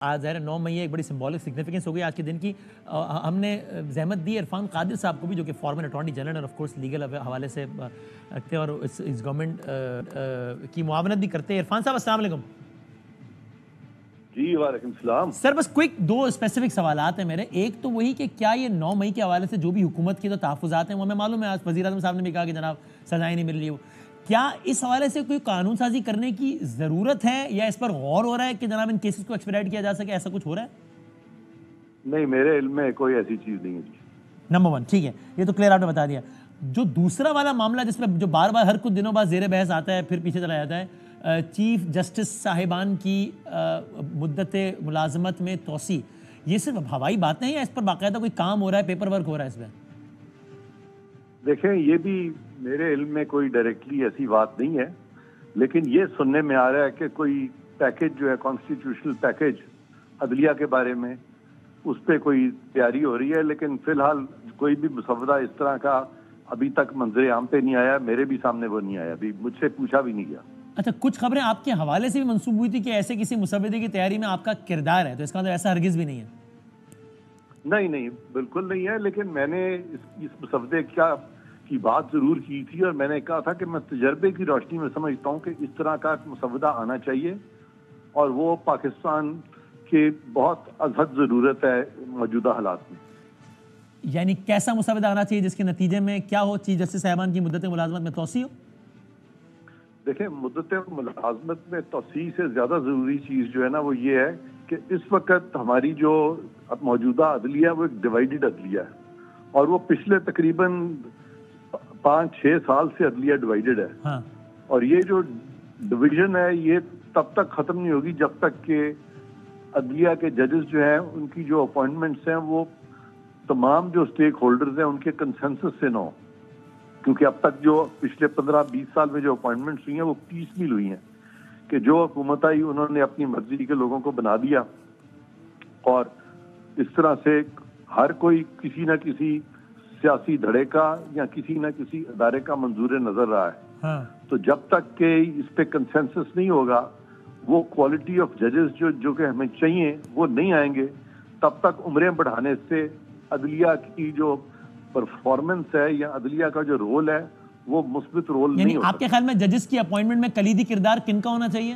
آج ظاہر 9 مئی ایک بڑی سمبولک سگنیفیکنس ہو گئی آج کے دن کی. ہم نے زحمت دی عرفان قادر صاحب کو بھی جو کہ فارمر اٹارنی جنرل اور آف کورس لیگل حوالے سے رکھتے ہیں اور اس گورنمنٹ کی معاونت بھی کرتے ہیں. عرفان صاحب السلام علیکم. جی وعلیکم السلام. سر بس کوئک 2 اسپیسیفک سوالات ہیں میرے. ایک تو وہی کہ کیا یہ 9 مئی کے حوالے سے جو بھی حکومت کی تو تحفظات ہیں وہ ہمیں معلوم ہے, آج وزیر اعظم صاحب نے بھی کہا کہ جناب سزائیں نہیں مل رہی, کیا اس حوالے سے کوئی قانون سازی کرنے کی ضرورت ہے یا اس پر غور ہو رہا ہے کہ جناب ان کیسز کو ایکسپیڈائٹ کیا جا سکے, ایسا کچھ ہو رہا ہے؟ نہیں, میرے علم میں کوئی ایسی چیز نہیں ہے جی. نمبر 1 ٹھیک ہے, یہ تو کلیئر آپ نے بتا دیا. جو دوسرا والا معاملہ جس میں جو بار بار ہر کچھ دنوں بعد زیر بحث آتا ہے پھر پیچھے چلا جاتا ہے, چیف جسٹس صاحبان کی مدت ملازمت میں توسیع, یہ صرف ہوائی باتیں ہیں یا اس پر باقاعدہ کوئی کام ہو رہا ہے, پیپر ورک ہو رہا ہے اس میں؟ دیکھیں, یہ بھی میرے علم میں کوئی ڈائریکٹلی ایسی بات نہیں ہے, لیکن یہ سننے میں آ رہا ہے کہ کوئی پیکج جو ہے کانسٹیٹیوشنل پیکج عدلیہ کے بارے میں اس پہ کوئی تیاری ہو رہی ہے, لیکن فی الحال کوئی بھی مسودہ اس طرح کا ابھی تک منظر عام پہ نہیں آیا, میرے بھی سامنے وہ نہیں آیا, ابھی مجھ سے پوچھا بھی نہیں گیا. اچھا, کچھ خبریں آپ کے حوالے سے بھی منسوب ہوئی تھی کہ ایسے کسی مسودے کی تیاری میں آپ کا کردار ہے, تو اس کا مطلب ایسا ہرگز بھی نہیں ہے؟ نہیں, بالکل نہیں ہے, لیکن میں نے اس مسودے کی بات ضرور کی تھی اور میں نے کہا تھا کہ میں تجربے کی روشنی میں سمجھتا ہوں کہ اس طرح کا مسودہ آنا چاہیے اور وہ پاکستان کی بہت ازحد ضرورت ہے موجودہ حالات میں. یعنی کیسا مسودہ آنا چاہیے جس کے نتیجے میں کیا ہو, چیف جسٹس صاحبان کی مدت ملازمت میں توسیع ہو؟ دیکھیں, مدت ملازمت میں توسیع سے زیادہ ضروری چیز جو ہے نا وہ یہ ہے کہ اس وقت ہماری جو موجودہ عدلیہ وہ ایک ڈیوائیڈڈ عدلیہ ہے اور وہ پچھلے تقریباً 5-6 سال سے عدلیہ ڈیوائیڈڈ ہے. ہاں. اور یہ جو ڈویژن ہے یہ تب تک ختم نہیں ہوگی جب تک کہ عدلیہ کے ججز جو ہیں ان کی جو اپوائنٹمنٹس ہیں وہ تمام جو سٹیک ہولڈرز ہیں ان کے کنسنسس سے نہ ہو, کیونکہ اب تک جو پچھلے 15-20 سال میں جو اپوائنٹمنٹس ہوئی ہیں وہ پیس میل ہوئی ہیں کہ جو حکومت آئی انہوں نے اپنی مرضی کے لوگوں کو بنا دیا اور اس طرح سے ہر کوئی کسی نہ کسی سیاسی دھڑے کا یا کسی نہ کسی ادارے کا منظور نظر رہا ہے. ہاں. تو جب تک کہ اس پہ کنسنسس نہیں ہوگا وہ کوالٹی آف ججز جو کہ ہمیں چاہیے وہ نہیں آئیں گے, تب تک عمریں بڑھانے سے عدلیہ کی جو پرفارمنس ہے یا عدلیہ کا جو رول ہے وہ مثبت رول نہیں ہوتا. آپ کے خیال میں ججز کی اپوائنٹمنٹ میں کلیدی کردار کن کا ہونا چاہیے؟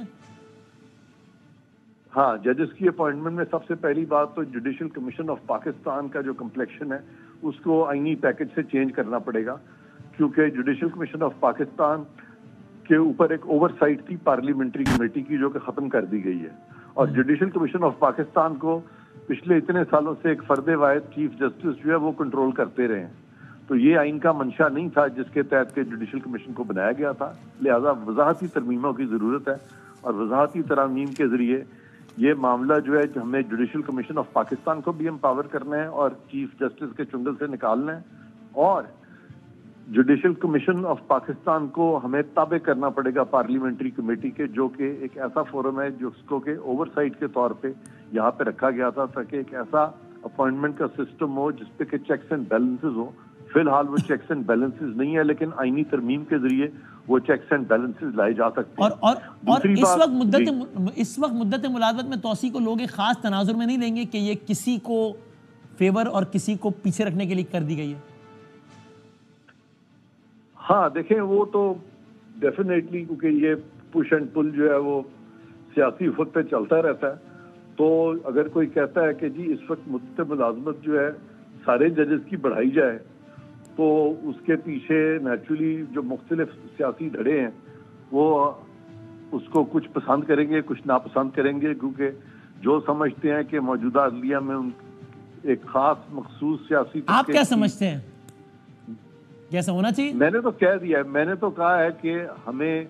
ہاں, ججز کی اپوائنٹمنٹ میں سب سے پہلی بات تو جوڈیشل کمیشن آف پاکستان کا جو کمپلیکشن ہے اس کو آئینی پیکج سے چینج کرنا پڑے گا, کیونکہ جوڈیشل کمیشن آف پاکستان کے اوپر ایک اوور سائٹ تھی پارلیمنٹری کمیٹی کی جو کہ ختم کر دی گئی ہے, اور جوڈیشل کمیشن آف پاکستان کو پچھلے اتنے سالوں سے ایک فرد واحد چیف جسٹس جو ہے وہ کنٹرول کرتے رہے ہیں. تو یہ آئین کا منشا نہیں تھا جس کے تحت کے جوڈیشل کمیشن کو بنایا گیا تھا, لہذا وضاحتی ترمیموں کی ضرورت ہے اور وضاحتی ترامیم کے ذریعے یہ معاملہ جو ہے ہمیں جوڈیشل کمیشن آف پاکستان کو بھی امپاور کرنا ہے اور چیف جسٹس کے چنگل سے نکالنا ہے, اور جوڈیشل کمیشن آف پاکستان کو ہمیں تابع کرنا پڑے گا پارلیمنٹری کمیٹی کے, جو کہ ایک ایسا فورم ہے جس کو کہ اوور سائٹ کے طور پہ یہاں پہ رکھا گیا تھا تاکہ ایک ایسا اپوائنٹمنٹ کا سسٹم ہو جس پہ کہ چیکس اینڈ بیلنسز ہو. فی الحال وہ چیکس اینڈ بیلنسز نہیں ہے, لیکن آئینی ترمیم کے ذریعے وہ چیکس اینڈ بیلنسز لائے جا سکتے ہیں. اور اس وقت مدت ملازمت میں توسیع کو لوگ ایک خاص تناظر میں نہیں لیں گے کہ یہ کسی کو فیور اور کسی کو پیچھے رکھنے کے لیے کر دی گئی ہے؟ ہاں دیکھیں, وہ تو ڈیفینیٹلی کیونکہ یہ پش اینڈ پل جو ہے وہ سیاسی افق پہ چلتا رہتا ہے, تو اگر کوئی کہتا ہے کہ جی اس وقت مدت ملازمت جو ہے سارے ججز کی بڑھائی جائے تو اس کے پیچھے نیچرلی جو مختلف سیاسی دھڑے ہیں وہ اس کو کچھ پسند کریں گے کچھ ناپسند کریں گے, کیونکہ جو سمجھتے ہیں کہ موجودہ عدلیہ میں ایک خاص مخصوص سیاسی آپ کیا سمجھتے ہیں کیسا ہونا چاہیے؟ میں نے تو کہہ دیا ہے, میں نے تو کہا ہے کہ ہمیں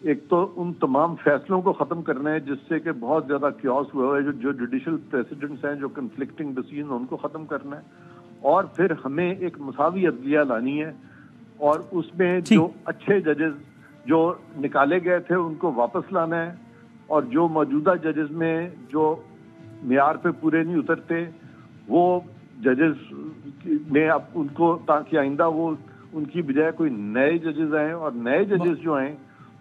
ایک تو ان تمام فیصلوں کو ختم کرنا ہے جس سے کہ بہت زیادہ کیوس ہوا ہے, جو جوڈیشل پریسیڈنٹس ہیں جو کنفلکٹنگ ڈیسیژن ان کو ختم کرنا ہے, اور پھر ہمیں ایک مساوی عدلیہ لانی ہے اور اس میں جو اچھے ججز جو نکالے گئے تھے ان کو واپس لانا ہے, اور جو موجودہ ججز میں جو معیار پہ پورے نہیں اترتے وہ ججز میں اب ان کو تاکہ آئندہ وہ ان کی بجائے کوئی نئے ججز آئیں, اور نئے ججز جو آئیں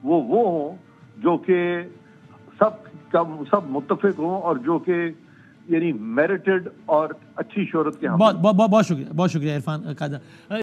وہ ہوں جو کہ سب سب متفق ہوں اور جو کہ یعنی میریٹڈ اور اچھی شہرت کے بہت شکریہ عرفان قادر.